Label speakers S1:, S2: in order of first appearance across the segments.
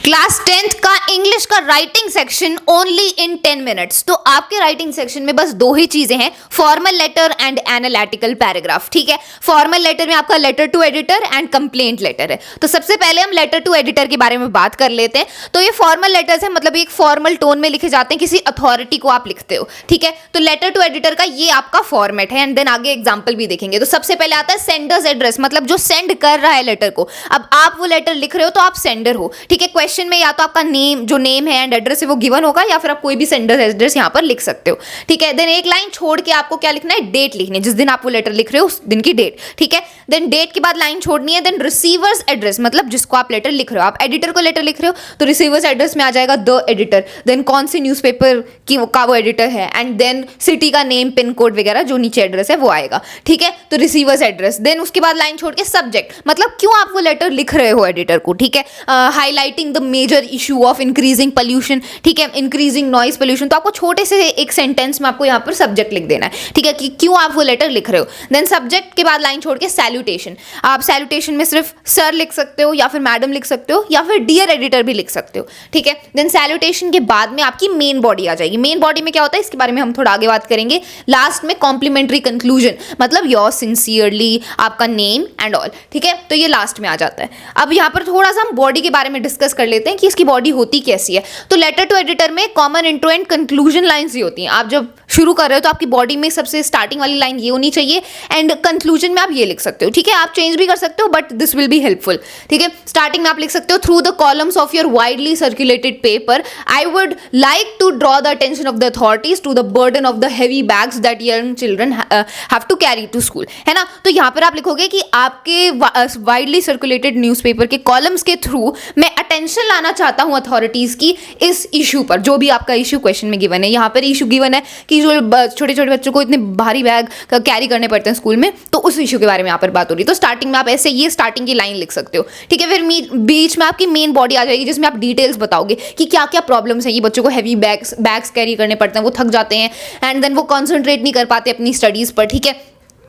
S1: Class 10th का English का writing section only in 10 minutes. तो आपके राइटिंग सेक्शन में बस दो ही चीजें हैं, formal letter and analytical paragraph. ठीक है, फॉर्मल लेटर में आपका letter to editor and complaint letter है। तो सबसे पहले हम लेटर टू एडिटर के बारे में बात कर लेते हैं। तो ये फॉर्मल लेटर्स है, मतलब एक फॉर्मल टोन में लिखे जाते हैं, किसी अथॉरिटी को आप लिखते हो। ठीक है, तो लेटर टू एडिटर का ये आपका फॉर्मेट है एंड देन आगे एग्जाम्पल भी देखेंगे। तो सबसे पहले आता है सेंडर्स एड्रेस, मतलब जो सेंड कर रहा है लेटर को। अब आप वो लेटर लिख रहे हो तो आप सेंडर हो। ठीक है, क्वेश्चन में या तो आपका नेम, जो नेम है एंड एड्रेस है वो गिवन होगा, या फिर आप कोई भी सेंडर एड्रेस यहाँ पर लिख सकते हो। ठीक है, देन एक लाइन छोड़ के आपको क्या लिखना है, डेट लिखनी है, जिस दिन आप वो लेटर लिख रहे हो उस दिन की डेट। ठीक है, देन डेट के बाद लाइन छोड़नी है। देन रिसीवर्स एड्रेस, मतलब जिसको आप लेटर लिख रहे हो, आप एडिटर को लेटर लिख रहे हो तो रिसीवर्स एड्रेस में आ जाएगा द एडिटर, देन कौन सी न्यूज़पेपर की का वो एडिटर है, एंड देन सिटी का नेम, पिन कोड वगैरह जो नीचे एड्रेस है वो आएगा। ठीक है, तो रिसीवर्स एड्रेस। देन उसके बाद लाइन छोड़ के सब्जेक्ट, मतलब क्यों आप वो लेटर लिख रहे हो एडिटर को। ठीक है, highlighting the major issue of increasing pollution. ठीक है, इंक्रीजिंग नॉइज पोल्यूशन। तो आपको छोटे से एक सेंटेंस में आपको यहाँ पर सब्जेक्ट लिख देना है। ठीक है, कि क्यों आप वो लेटर लिख रहे हो। देन सब्जेक्ट के बाद लाइन छोड़ के सैल्यूटेशन। आप सैल्यूटेशन में सिर्फ सर लिख सकते हो, या फिर मैडम लिख सकते हो, या फिर डियर एडिटर भी लिख सकते हो। ठीक है, देन सैल्यूटेशन के बाद में आपकी मेन बॉडी आ जाएगी। मेन बॉडी में क्या होता है इसके बारे में हम थोड़ा आगे बात करेंगे। लास्ट में कॉम्प्लीमेंट्री कंक्लूजन, मतलब योर सिंसियरली, आपका नेम एंड ऑल। ठीक है, तो ये लास्ट में आ जाता है। अब यहाँ पर थोड़ा सा हम बॉडी के बारे में डिस्कस कर लेते हैं कि इसकी बॉडी होती कैसी है। तो लेटर टू एडिटर में common intro and conclusion lines ही होती हैं। आप जब शुरू कर रहे हो तो आपकी बॉडी में सबसे स्टार्टिंग वाली लाइन ये होनी चाहिए, एंड कंक्लूजन में आप ये लिख सकते हो। ठीक है, आप चेंज भी कर सकते हो but this will be helpful. ठीक है, स्टार्टिंग में आप लिख सकते हो, through the columns of your widely circulated paper I would like to draw the attention of the authorities to the burden of the heavy bags that young children have to carry to school. है ना, तो यहाँ पर आप लिखोगे कि आपके widely circulated newspaper के कॉलम्स के थ्रू मैं अटेंशन लाना चाहता हूँ अथॉरिटीज की इस इशू पर, जो भी आपका इशू क्वेश्चन में गिवन है। यहाँ पर इशू गिवन है कि जो छोटे छोटे बच्चों को इतने भारी बैग कैरी करने पड़ते हैं स्कूल में, तो उस इशू के बारे में यहाँ पर बात हो रही है। तो स्टार्टिंग में आप ऐसे ये स्टार्टिंग की लाइन लिख सकते हो। ठीक है, फिर बीच में आपकी मेन बॉडी आ जाएगी, जिसमें आप डिटेल्स बताओगे कि क्या क्या प्रॉब्लम्स हैं। ये बच्चों को हैवी बैग्स कैरी करने पड़ते हैं, वो थक जाते हैं एंड देन वो कॉन्सेंट्रेट नहीं कर पाते अपनी स्टडीज़ पर। ठीक है,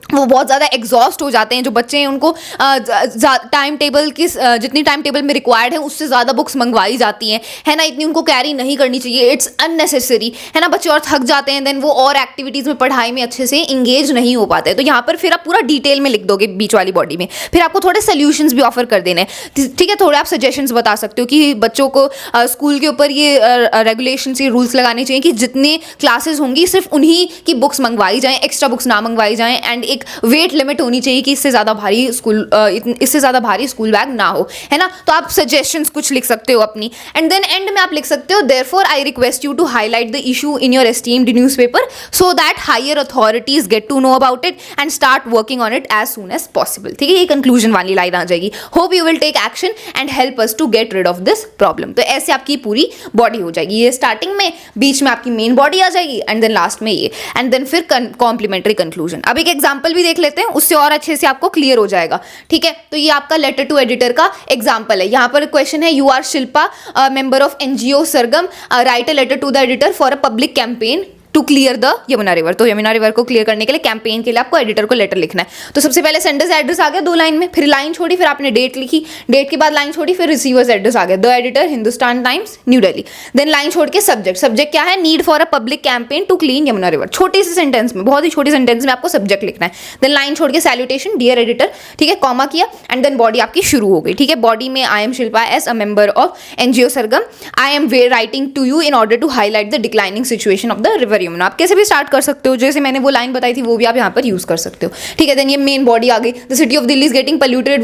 S1: वो बहुत ज़्यादा एग्जॉस्ट हो जाते हैं। जो बच्चे हैं उनको टाइम टेबल की जितनी टाइम टेबल में रिक्वायर्ड है उससे ज़्यादा बुक्स मंगवाई जाती हैं, है ना, इतनी उनको कैरी नहीं करनी चाहिए, इट्स अननेसेसरी, है ना। बच्चे और थक जाते हैं, देन वो और एक्टिविटीज़ में, पढ़ाई में अच्छे से इंगेज नहीं हो पाते। तो यहाँ पर फिर आप पूरा डिटेल में लिख दोगे बीच वाली बॉडी में। फिर आपको थोड़े सोल्यूशंस भी ऑफर कर देने हैं। ठीक है, थोड़े आप सजेशंस बता सकते हो कि बच्चों को स्कूल के ऊपर ये रेगुलेशंस, ये रूल्स लगाने चाहिए कि जितनी क्लासेस होंगी सिर्फ उन्हीं की बुक्स मंगवाई जाएँ, एक्स्ट्रा बुक्स ना मंगवाई जाएँ, एंड एक वेट लिमिट होनी चाहिए कि इससे ज़्यादा भारी स्कूल बैग ना हो, है ना। तो आप सजेशंस कुछ लिख सकते हो अपनी, एंड देन एंड में आप लिख सकते हो, therefore I request you to highlight the issue in your esteemed newspaper so that higher authorities get to know about it and start working on it as soon as possible. ठीक है, ये conclusion वाली line आ जाएगी। Hope you will take action and help us to get rid of this problem. तो ऐसे आपकी पूरी बॉडी हो जाएगी। ये स्टार्टिंग में, बीच में आपकी मेन बॉडी आ जाएगी, एंड देन लास्ट में ये, एंड देन फिर कॉम्प्लीमेंट्री कंक्लूजन। अब एक एग्जाम्पल भी देख लेते हैं, उससे और अच्छे से आपको क्लियर हो जाएगा। ठीक है, तो ये आपका लेटर टू एडिटर का एग्जांपल है। यहाँ पर क्वेश्चन है, you are Shilpa, member of NGO Sargam, write a letter to the editor for a public campaign to clear the Yamuna river. तो यमुना रिवर को क्लियर करने के लिए, कैंपेन के लिए आपको एडिटर को लेटर लिखना है। तो सबसे पहले सेंडर्स एड्रेस आ गया 2 लाइन में, फिर लाइन छोड़ी, फिर आपने डेट लिखी, डेट के बाद लाइन छोड़ी, फिर रिसीवर्स एड्रेस आ गया, the editor, Hindustan Times, New Delhi. Then line छोड़ के सब्जेक्ट क्या है, need for a public campaign to clean Yamuna river. छोटे से सेंटेंस में, बहुत ही छोटे सेंटेंस में आपको सब्जेक्ट लिखना है। देन लाइन छोड़ के सैल्यूटेशन, डियर एडिटर, ठीक है, कॉमा किया, एंड देन बॉडी आपकी शुरू हो गई। ठीक है, बॉडी में I am Shilpa as a member of NGO Sargam, I am writing to you in order to highlight the declining situation of the river Yamuna. आप कैसे भी स्टार्ट कर सकते हो, जैसे मैंने वो लाइन बताई थी वो भी आप यहाँ पर यूज कर सकते हो। ठीक है, देन ये मेन बॉडी आ गई, the city of Delhi is getting polluted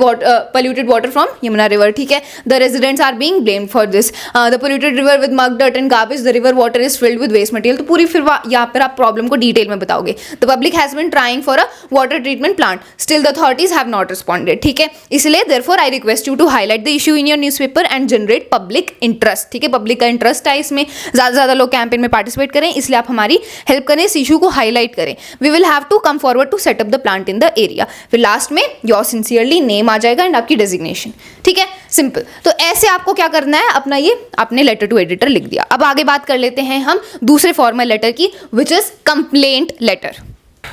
S1: water from Yamuna river. ठीक है, the residents are being blamed for this, the polluted river with muck dirt and garbage, the river water is filled with waste material. तो पूरी फिर यहाँ पर आप problem को detail में बताओगे। The public has been trying for a water treatment plant, still the authorities have not responded. ठीक है, इसलिए therefore I request you to highlight the issue in your newspaper and generate public interest. ठीक है, public का interest है इसमें, ज़्यादा से ज़्यादा लोग कैंपेन में पार्टिसिपेट करें, इसलिए आप हमारी हेल्प करें, इस इशू को हाईलाइट करें। We will have to come forward to set up the plant in the area. फिर लास्ट में योर सिंसियरली नेम आ जाएगा एंड आपकी डेजिग्नेशन। ठीक है, सिंपल। तो ऐसे आपको क्या करना है, अपना ये आपने लेटर टू एडिटर लिख दिया। अब आगे बात कर लेते हैं हम दूसरे फॉर्मल लेटर की, विच इज कंप्लेंट लेटर।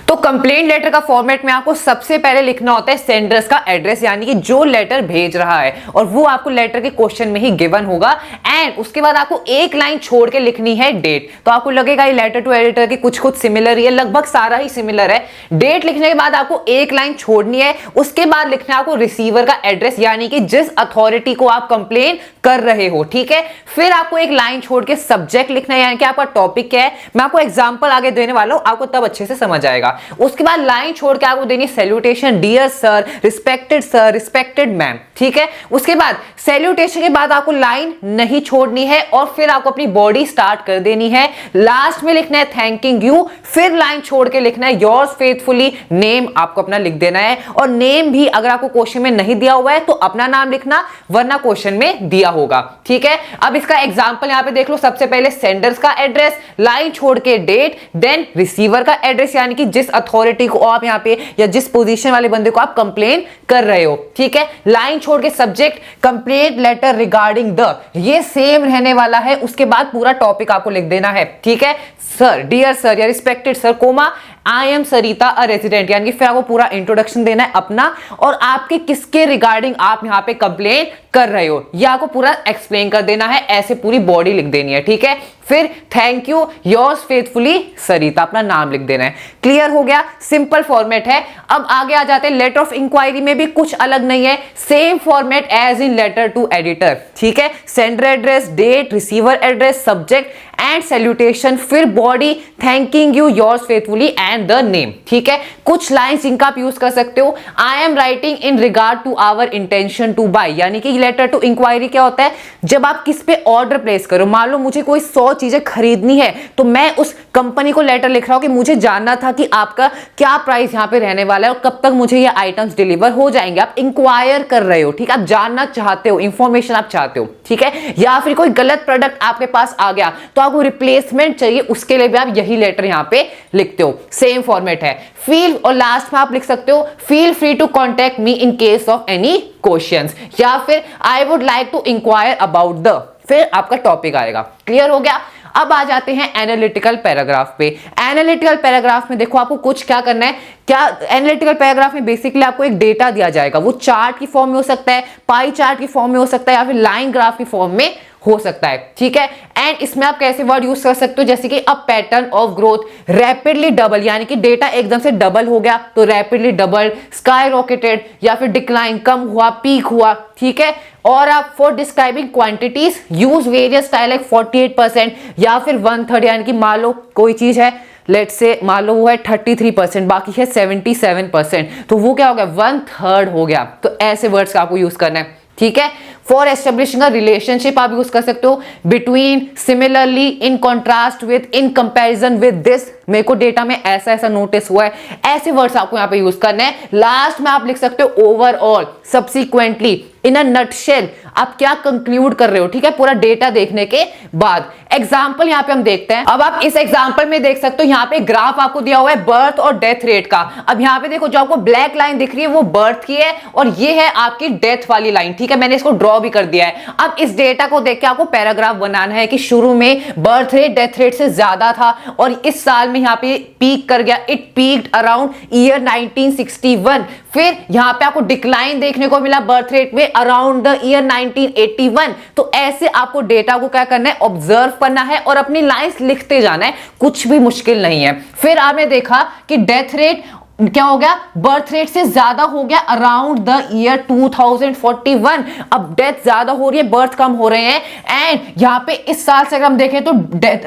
S2: तो कंप्लेंट लेटर का फॉर्मेट में आपको सबसे पहले लिखना होता है सेंडर्स का एड्रेस, यानी कि जो लेटर भेज रहा है, और वो आपको लेटर के क्वेश्चन में ही गिवन होगा। एंड उसके बाद आपको एक लाइन छोड़ के लिखनी है डेट। तो आपको लगेगा ये लेटर टू एडिटर की कुछ सिमिलर ही है, लगभग सारा ही सिमिलर है। डेट लिखने के बाद आपको एक लाइन छोड़नी है, उसके बाद लिखना है आपको रिसीवर का एड्रेस, यानी कि जिस अथॉरिटी को आप कंप्लेन कर रहे हो, ठीक है। फिर आपको एक लाइन छोड़ के सब्जेक्ट लिखना है, यानी कि आपका टॉपिक क्या है। मैं आपको एग्जांपल आगे देने वाला हूं, आपको तब अच्छे से समझ आएगा। उसके बाद लाइन छोड़ के आपको देनी salutation, dear sir, respected ma'am, ठीक है। उसके बाद सैल्यूटेशन के बाद आपको लाइन नहीं छोड़नी है, और फिर आपको अपनी बॉडी स्टार्ट कर देनी है। लास्ट में लिखना है थैंकिंग यू, फिर लाइन छोड़ के लिखना है योर्स फेथफुली, नेम आपको अपना लिख देना है। और नेम भी अगर आपको क्वेश्चन में नहीं दिया हुआ है तो अपना नाम लिखना, वरना क्वेश्चन में दिया होगा, ठीक है। अब इसका एग्जांपल यहां पे देख लो। सबसे पहले सेंडर्स का एड्रेस, लाइन छोड़ के डेट, देन रिसीवर का एड्रेस, यानी कि जिस अथॉरिटी को आप यहां पे या जिस पोजीशन वाले बंदे को आप कंप्लेन कर रहे हो, ठीक है। लाइन छोड़ के subject, complaint letter regarding the, ये सेम रहने वाला है। उसके बाद पूरा टॉपिक आपको लिख देना है, ठीक है। सर, डियर सर या respected sir, comma I am Sarita a resident, यानी कि फिर आपको पूरा इंट्रोडक्शन देना है अपना, और आपके किसके रिगार्डिंग आप यहां पे कंप्लेन कर रहे हो ये आपको पूरा एक्सप्लेन कर देना है। ऐसे पूरी बॉडी लिख देनी है, ठीक है। फिर थैंक यू योर्स फेथफुली सरिता, अपना नाम लिख देना है। क्लियर हो गया, सिंपल फॉर्मेट है। अब आगे आ जाते हैं लेटर ऑफ इंक्वायरी में भी कुछ अलग नहीं है, same format as in letter to editor, ठीक है। Sender address, date, receiver address, subject and salutation, फिर body thanking you yours faithfully and the name, ठीक है। कुछ लाइंस इनका आप यूज कर सकते हो। I am writing in regard to our intention to buy, यानी कि लेटर टू इंक्वायरी क्या होता है, जब आप किस पे ऑर्डर प्लेस करो। मान लो मुझे कोई 100 चीजें खरीदनी है, तो मैं उस कंपनी को लेटर लिख रहा हूं कि मुझे जानना था कि आपका क्या प्राइस यहां पे रहने वाला है और कब तक मुझे ये आइटम्स डिलीवर हो जाएंगे। आप इंक्वायर कर रहे हो, ठीक है, आप जानना चाहते हो, इंफॉर्मेशन आप चाहते हो, ठीक है। या फिर कोई गलत प्रोडक्ट आपके पास आ गया तो आपको रिप्लेसमेंट चाहिए, उसके लिए भी आप यही लेटर यहां पे लिखते हो। सेम फॉर्मेट है। फील, और लास्ट में आप लिख सकते हो feel free to contact me in case of any questions, या फिर I would like to inquire about the, फिर आपका टॉपिक आएगा। क्लियर हो गया। अब आ जाते हैं एनालिटिकल पैराग्राफ पे। एनालिटिकल पैराग्राफ में देखो आपको कुछ क्या करना है। क्या एनालिटिकल पैराग्राफ में बेसिकली आपको एक डेटा दिया जाएगा, वो चार्ट की फॉर्म में हो सकता है, पाई चार्ट की फॉर्म में हो सकता है, या फिर लाइन ग्राफ की फॉर्म में हो सकता है, ठीक है। एंड इसमें आप कैसे वर्ड यूज कर सकते हो, जैसे कि a pattern of growth, rapidly double, यानी कि डेटा एकदम से डबल हो गया तो रैपिडली डबल, स्काई रॉकेटेड, या फिर डिक्लाइन, कम हुआ, पीक हुआ, ठीक है। और आप for describing quantities use various style like 48%, या फिर 1/3, यानी कि मान लो कोई चीज है, लेट्स से मान लो वो है 33%, बाकी है 77%, तो वो क्या हो गया, 1/3 हो गया। तो ऐसे वर्ड्स का आपको यूज करना है, ठीक है। फॉर एस्टेब्लिशिंग अ रिलेशनशिप आप यूज कर सकते हो, between, similarly, in contrast with, in comparison with this, मेरे को डेटा में ऐसा ऐसा नोटिस हुआ है, ऐसे वर्ड्स आपको यहां पे यूज करने हैं। लास्ट में आप लिख सकते हो overall, subsequently, in a nutshell, आप क्या कंक्लूड कर रहे हो, ठीक है, पूरा डेटा देखने के बाद। एग्जांपल यहां पे हम देखते हैं। अब आप इस एग्जांपल में देख सकते हो, यहां पे ग्राफ आपको दिया हुआ है बर्थ और डेथ रेट का। अब यहां पे देखो जो आपको ब्लैक लाइन दिख रही है वो बर्थ की है, और ये है आपकी डेथ वाली लाइन, ठीक है। मैंने इसको ड्रॉ भी कर दिया है। अब इस डेटा को देख के आपको पैराग्राफ बनाना है कि शुरू में बर्थ रेट डेथ रेट से ज्यादा था, और इस साल में यहां पे पीक कर गया, इट पीक्ड अराउंड ईयर 1961। फिर यहां पे आपको डिक्लाइन देखने को मिला बर्थ रेट में अराउंड द ईयर 1981। तो ऐसे आपको डेटा को क्या करना है, ऑब्जर्व करना है और अपनी लाइंस लिखते जाना है, कुछ भी मुश्किल नहीं है। फिर आपने देखा कि डेथ रेट क्या हो गया, बर्थ रेट से ज्यादा हो गया अराउंड द ईयर 2041। अब डेथ ज्यादा हो रही है, बर्थ कम हो रहे हैं। एंड यहाँ पे इस साल से अगर हम देखें तो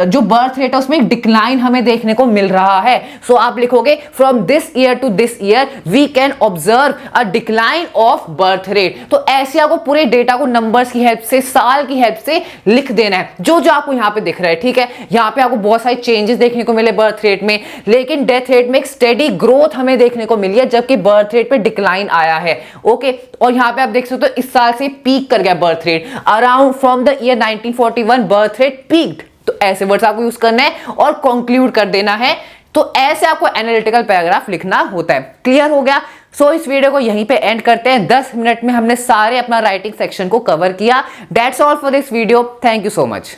S2: जो बर्थ रेट है उसमें एक डिक्लाइन हमें देखने को मिल रहा है। सो आप लिखोगे from this year to this year we can observe a decline of birth rate. तो ऐसे आपको पूरे डेटा को नंबर्स की हेल्प से, साल की हेल्प से लिख देना है, जो जो आपको यहाँ पे दिख रहा है, ठीक है। यहाँ पे आपको बहुत सारे चेंजेस देखने को मिले बर्थ रेट में, लेकिन डेथ रेट में एक स्टेडी ग्रोथ हमें देखने को मिली है, जबकि बर्थ रेट पे डिक्लाइन आया है। ओके, और यहां पे आप देख सकते हो इस साल से पीक कर गया birth rate, around from the year 1941 birth rate peaked. तो ऐसे वर्ड्स आपको यूज करना है और कंक्लूड कर देना है। तो ऐसे आपको एनालिटिकल पैराग्राफ लिखना होता है। क्लियर हो गया। सो इस वीडियो को यहीं पे एंड करते हैं। 10 मिनट में हमने सारे अपना राइटिंग सेक्शन को कवर किया। That's all for this video. Thank you so much.